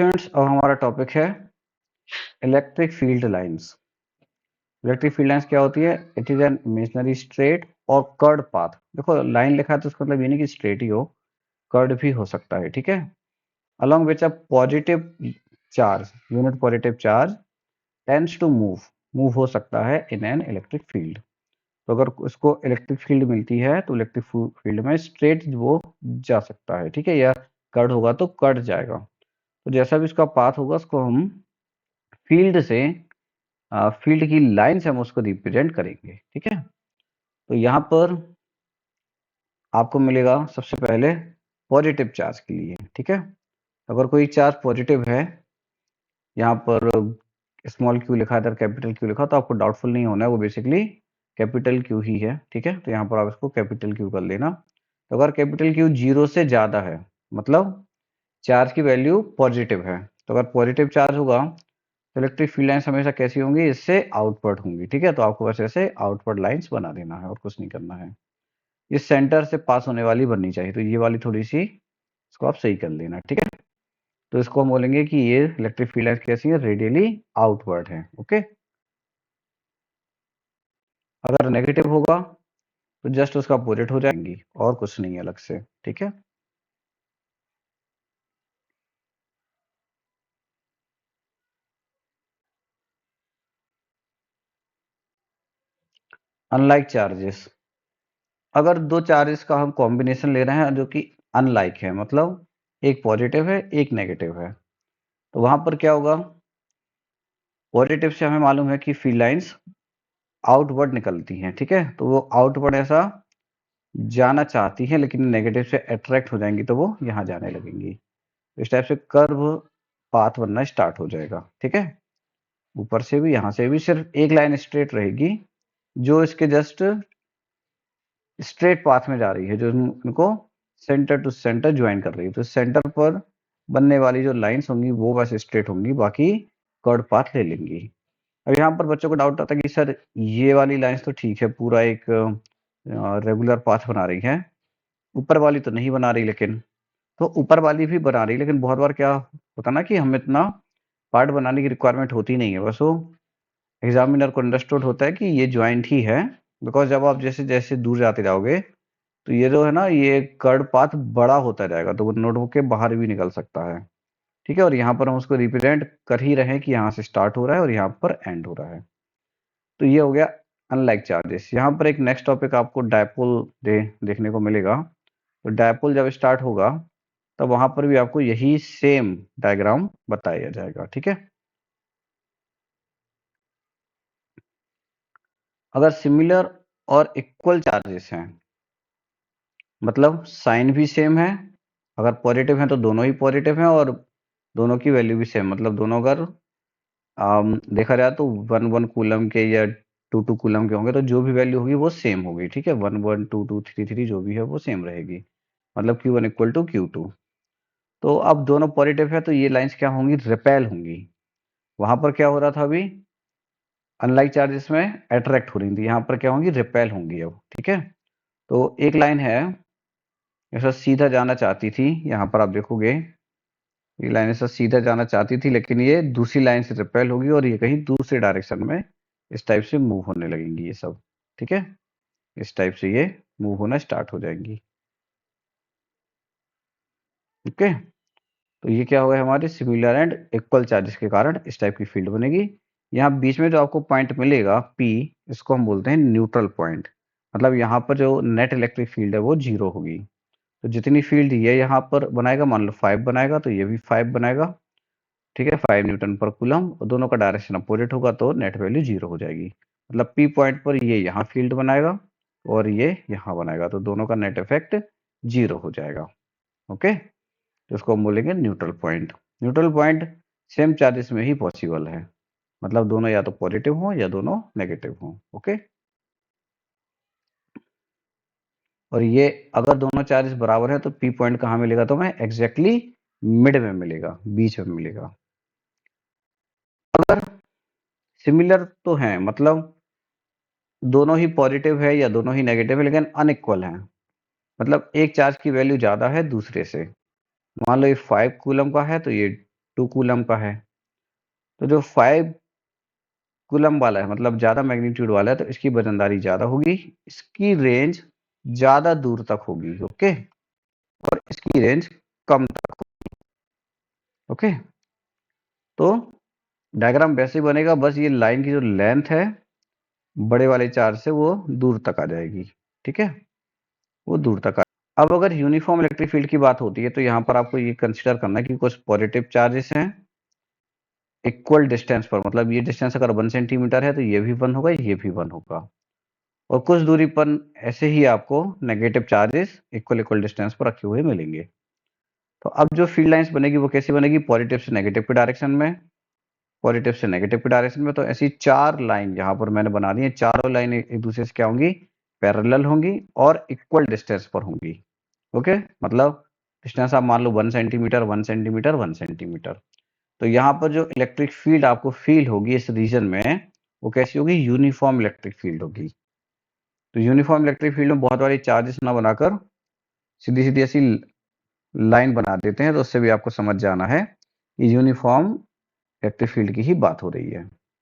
Students, अब हमारा topic है electric field lines. Electric field lines क्या होती है? It is an imaginary straight और कर्ड पाथ। देखो लाइन लिखा है तो उसका मतलब ये नहीं कि स्ट्रेट ही हो, कर्ड भी हो सकता है। ठीक है, along which a positive charge, unit positive charge tends to move हो सकता है in an electric field। तो अगर उसको इलेक्ट्रिक फील्ड मिलती है तो इलेक्ट्रिक फील्ड में स्ट्रेट वो जा सकता है। ठीक है, या कर्ड होगा तो कर्ड जाएगा। तो जैसा भी उसका पाथ होगा उसको हम फील्ड से फील्ड की लाइन से हम उसको रिप्रेजेंट करेंगे। ठीक है, तो यहाँ पर आपको मिलेगा सबसे पहले पॉजिटिव चार्ज के लिए। ठीक है, अगर कोई चार्ज पॉजिटिव है, यहाँ पर स्मॉल क्यू लिखा है, कैपिटल क्यू लिखा, तो आपको डाउटफुल नहीं होना है, वो बेसिकली कैपिटल क्यू ही है। ठीक है, तो यहाँ पर आप इसको कैपिटल क्यू कर लेना। तो अगर कैपिटल क्यू 0 से ज़्यादा है, मतलब चार्ज की वैल्यू पॉजिटिव है, तो अगर पॉजिटिव चार्ज होगा तो इलेक्ट्रिक फील्ड लाइन्स हमेशा कैसी होंगी? इससे आउटवर्ड होंगी। ठीक है, तो आपको बस ऐसे आउटवर्ड लाइन्स बना देना है और कुछ नहीं करना है। इस सेंटर से पास होने वाली बननी चाहिए, तो ये वाली थोड़ी सी इसको आप सही कर लेना। ठीक है, तो इसको हम बोलेंगे कि ये इलेक्ट्रिक फील्ड लाइन्स कैसी है? रेडियली आउटवर्ड है। ओके, अगर नेगेटिव होगा तो जस्ट उसका अपोजिट हो जाएंगी और कुछ नहीं है अलग से। ठीक है, अनलाइक चार्जेस, अगर दो चार्जेस का हम कॉम्बिनेशन ले रहे हैं जो कि अनलाइक है, मतलब एक पॉजिटिव है एक नेगेटिव है, तो वहां पर क्या होगा? पॉजिटिव से हमें मालूम है कि फील्ड लाइंस आउटवर्ड निकलती हैं। ठीक है, तो वो आउटवर्ड ऐसा जाना चाहती हैं, लेकिन नेगेटिव से अट्रैक्ट हो जाएंगी तो वो यहाँ जाने लगेंगी। इस टाइप से कर्व पाथ बनना स्टार्ट हो जाएगा। ठीक है, ऊपर से भी यहाँ से भी सिर्फ एक लाइन स्ट्रेट रहेगी जो इसके जस्ट स्ट्रेट पाथ में जा रही है, जो उनको सेंटर टू सेंटर ज्वाइन कर रही है। तो सेंटर पर बनने वाली जो लाइंस होंगी वो बस स्ट्रेट होंगी, बाकी कर्व पाथ ले लेंगी। अब यहाँ पर बच्चों को डाउट आता है कि सर ये वाली लाइंस तो ठीक है, पूरा एक रेगुलर पाथ बना रही है, ऊपर वाली तो नहीं बना रही। लेकिन तो ऊपर वाली भी बना रही, लेकिन बहुत बार क्या होता ना कि हमें इतना पार्ट बनाने की रिक्वायरमेंट होती नहीं है, बस वो एग्जामिनर को अंडरस्टूड होता है कि ये ज्वाइंट ही है। बिकॉज जब आप जैसे जैसे दूर जाते जाओगे तो ये जो है ना, ये कर्ड पाथ बड़ा होता जाएगा, तो वो नोटबुक के बाहर भी निकल सकता है। ठीक है, और यहाँ पर हम उसको रिप्रेजेंट कर ही रहे हैं कि यहाँ से स्टार्ट हो रहा है और यहाँ पर एंड हो रहा है। तो ये हो गया अनलाइक चार्जेस। यहाँ पर एक नेक्स्ट टॉपिक आपको डायपोल देखने को मिलेगा। तो डायपोल जब स्टार्ट होगा तब वहां पर भी आपको यही सेम डायग्राम बताया जाएगा। ठीक है, अगर सिमिलर और इक्वल चार्जेस हैं, मतलब साइन भी सेम है, अगर पॉजिटिव है तो दोनों ही पॉजिटिव हैं और दोनों की वैल्यू भी सेम, मतलब दोनों अगर देखा जाए तो 1 1 कूलम के या 2 2 कूलम के होंगे तो जो भी वैल्यू होगी वो सेम होगी। ठीक है, 1 1 2 2 3 3 जो भी है वो सेम रहेगी, मतलब Q1 इक्वल टू Q2। तो अब दोनों पॉजिटिव है तो ये लाइंस क्या होंगी? रिपेल होंगी। वहां पर क्या हो रहा था अभी? अनलाइक चार्जेस में अट्रैक्ट हो रही थी, यहाँ पर क्या होंगी? रिपेल होंगी अब। ठीक है, तो एक लाइन है ऐसा सीधा जाना चाहती थी, यहाँ पर आप देखोगे ये लाइन ऐसा सीधा जाना चाहती थी, लेकिन ये दूसरी लाइन से रिपेल होगी और ये कहीं दूसरे डायरेक्शन में इस टाइप से मूव होने लगेंगी ये सब। ठीक है, इस टाइप से ये मूव होना स्टार्ट हो जाएंगी। ओके, तो ये क्या होगा? हमारे सिमिलर एंड इक्वल चार्जेस के कारण इस टाइप की फील्ड बनेगी। यहाँ बीच में जो आपको पॉइंट मिलेगा P, इसको हम बोलते हैं न्यूट्रल पॉइंट। मतलब यहाँ पर जो नेट इलेक्ट्रिक फील्ड है वो 0 होगी। तो जितनी फील्ड ये यहाँ पर बनाएगा, मान लो 5 बनाएगा तो ये भी 5 बनाएगा। ठीक है, 5 न्यूटन पर कूलम, और दोनों का डायरेक्शन अपोजिट होगा तो नेट वैल्यू 0 हो जाएगी। मतलब P पॉइंट पर ये यहाँ फील्ड बनाएगा और ये यहाँ बनाएगा, तो दोनों का नेट इफेक्ट 0 हो जाएगा। ओके, तो इसको हम बोलेंगे neutral point. Neutral point same charges में ही पॉसिबल है, मतलब दोनों या तो पॉजिटिव हो या दोनों नेगेटिव हो। ओके, और ये अगर दोनों चार्जेस बराबर है तो P पॉइंट कहाँ मिलेगा? तो हमें एग्जैक्टली मिड में मिलेगा, बीच में मिलेगा। अगर सिमिलर तो है, मतलब दोनों ही पॉजिटिव है या दोनों ही नेगेटिव है, लेकिन अनइक्वल है, मतलब एक चार्ज की वैल्यू ज्यादा है दूसरे से। मान लो ये 5 कूलम का है तो ये 2 कूलम का है। तो जो 5 कूलम वाला है मतलब ज़्यादा मैग्नीट्यूड वाला है तो इसकी वजनदारी ज़्यादा होगी, इसकी रेंज ज़्यादा दूर तक होगी, ओके? और इसकी रेंज कम तक, ओके? तो डायग्राम वैसे ही बनेगा, बस ये लाइन की जो लेंथ है बड़े वाले चार्ज से वो दूर तक आ जाएगी, ठीक है? वो दूर तक आ, अब अगर यूनिफॉर्म इलेक्ट्रिक फील्ड की बात होती है तो यहाँ पर आपको ये कंसिडर करना है कि कुछ पॉजिटिव चार्जेस हैं इक्वल डिस्टेंस पर, मतलब ये डिस्टेंस अगर 1 सेंटीमीटर है तो ये भी 1 होगा, ये भी 1 होगा, और कुछ दूरी पर ऐसे ही आपको negative charges equal equal distance पर रखे हुए मिलेंगे। तो अब जो फील्ड लाइंस बनेगी वो कैसी बनेगी? पॉजिटिव से नेगेटिव की डायरेक्शन में, पॉजिटिव से नेगेटिव की डायरेक्शन में। तो ऐसी 4 लाइन यहाँ पर मैंने बना दी है, चारों लाइन एक दूसरे से क्या होंगी? पैरेलल होंगी और इक्वल डिस्टेंस पर होंगी, ओके? मतलब डिस्टेंस आप मान लो 1 सेंटीमीटर, 1 सेंटीमीटर, 1 सेंटीमीटर। तो यहाँ पर जो इलेक्ट्रिक फील्ड आपको फील होगी इस रीजन में, वो कैसी होगी? यूनिफॉर्म इलेक्ट्रिक फील्ड होगी। तो यूनिफॉर्म इलेक्ट्रिक फील्ड में बहुत बारी चार्जेस ना बनाकर सीधी सीधी ऐसी लाइन बना देते हैं, तो उससे भी आपको समझ जाना है कि यूनिफॉर्म इलेक्ट्रिक फील्ड की ही बात हो रही है।